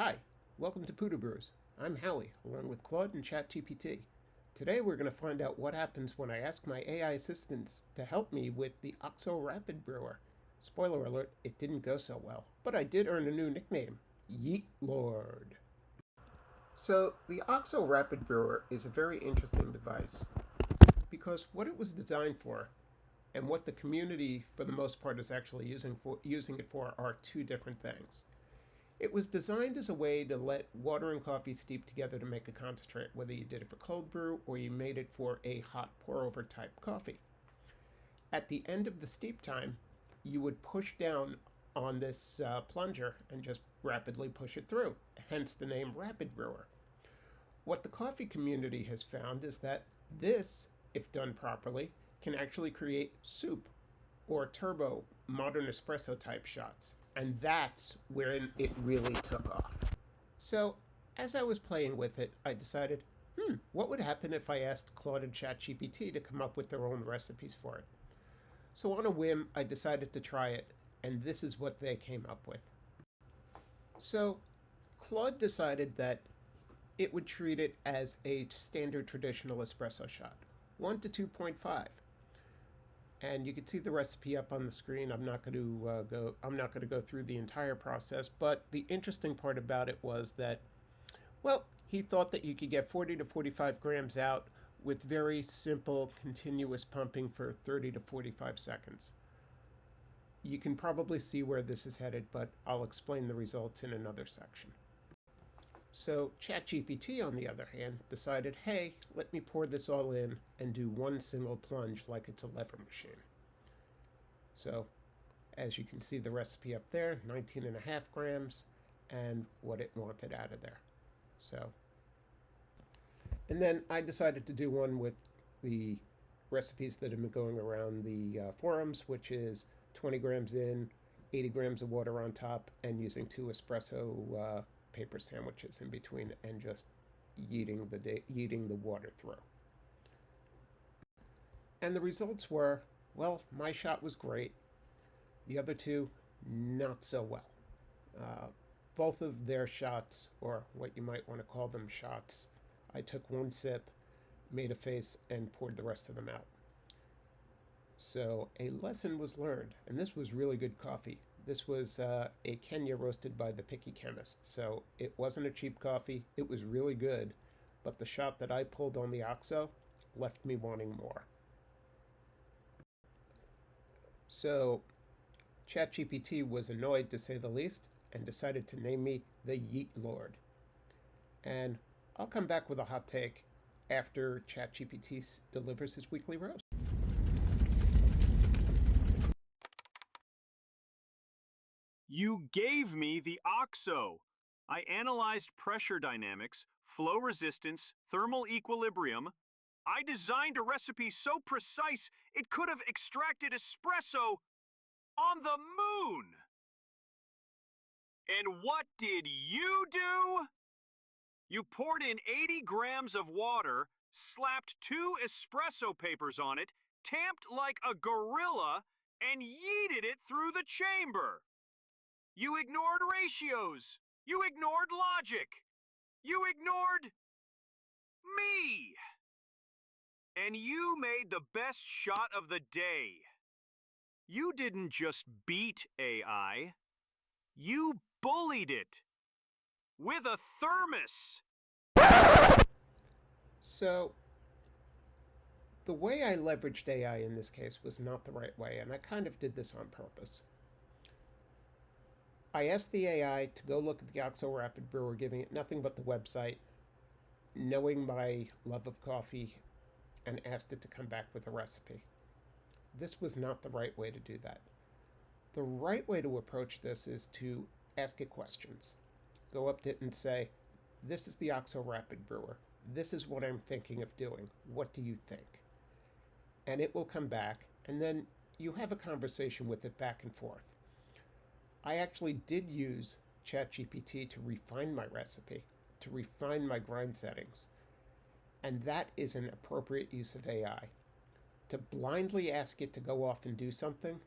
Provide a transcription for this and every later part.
Hi, welcome to Pudubrews. I'm Howie, along with Claude and ChatGPT. Today we're going to find out what happens when I ask my AI assistants to help me with the Oxo Rapid Brewer. Spoiler alert, it didn't go so well, but I did earn a new nickname, Yeet Lord. So the Oxo Rapid Brewer is a very interesting device because what it was designed for and what the community for the most part is actually using it for are two different things. It was designed as a way to let water and coffee steep together to make a concentrate, whether you did it for cold brew or you made it for a hot pour-over type coffee. At the end of the steep time, you would push down on this plunger and just rapidly push it through, hence the name Rapid Brewer. What the coffee community has found is that this, if done properly, can actually create soup or turbo modern espresso type shots. And that's where it really took off. So as I was playing with it, I decided, what would happen if I asked Claude and ChatGPT to come up with their own recipes for it? So on a whim, I decided to try it, and this is what they came up with. So Claude decided that it would treat it as a standard traditional espresso shot, 1 to 2.5. And you can see the recipe up on the screen. I'm not going to go through the entire process, but the interesting part about it was that, well, he thought that you could get 40 to 45 grams out with very simple continuous pumping for 30 to 45 seconds. You can probably see where this is headed, but I'll explain the results in another section. So ChatGPT, on the other hand, decided, hey, let me pour this all in and do one single plunge like it's a lever machine. So as you can see the recipe up there, 19.5 grams and what it wanted out of there. So, and then I decided to do one with the recipes that have been going around the forums, which is 20 grams in, 80 grams of water on top, and using 2 espresso paper sandwiches in between and just yeeting the water through. And the results were, well, my shot was great. The other two, not so well. Both of their shots, or what you might want to call them shots, I took one sip, made a face, and poured the rest of them out. So a lesson was learned, and this was really good coffee. This was a Kenya roasted by the Picky Chemist, so it wasn't a cheap coffee. It was really good, but the shot that I pulled on the Oxo left me wanting more. So ChatGPT was annoyed, to say the least, and decided to name me the Yeet Lord. And I'll come back with a hot take after ChatGPT delivers his weekly roast. You gave me the Oxo. I analyzed pressure dynamics, flow resistance, thermal equilibrium. I designed a recipe so precise it could have extracted espresso on the moon. And what did you do? You poured in 80 grams of water, slapped 2 espresso papers on it, tamped like a gorilla, and yeeted it through the chamber. You ignored ratios. You ignored logic. You ignored me. And you made the best shot of the day. You didn't just beat AI. You bullied it. With a thermos. So the way I leveraged AI in this case was not the right way, and I kind of did this on purpose. I asked the AI to go look at the Oxo Rapid Brewer, giving it nothing but the website, knowing my love of coffee, and asked it to come back with a recipe. This was not the right way to do that. The right way to approach this is to ask it questions. Go up to it and say, this is the Oxo Rapid Brewer. This is what I'm thinking of doing. What do you think? And it will come back, and then you have a conversation with it back and forth. I actually did use ChatGPT to refine my recipe, to refine my grind settings. And that is an appropriate use of AI. To blindly ask it to go off and do something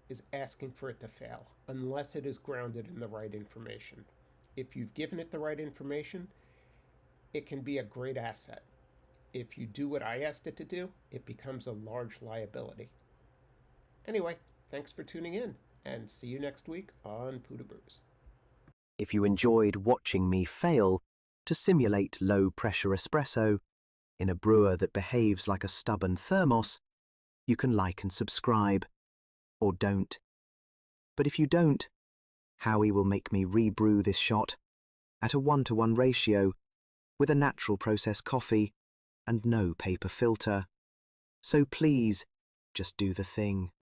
is asking for it to fail, unless it is grounded in the right information. If you've given it the right information, it can be a great asset. If you do what I asked it to do, it becomes a large liability. Anyway, thanks for tuning in, and see you next week on Pudubrews. If you enjoyed watching me fail to simulate low-pressure espresso in a brewer that behaves like a stubborn thermos, you can like and subscribe. Or don't. But if you don't, Howie will make me rebrew this shot at a 1-to-1 ratio with a natural process coffee and no paper filter. So please, just do the thing.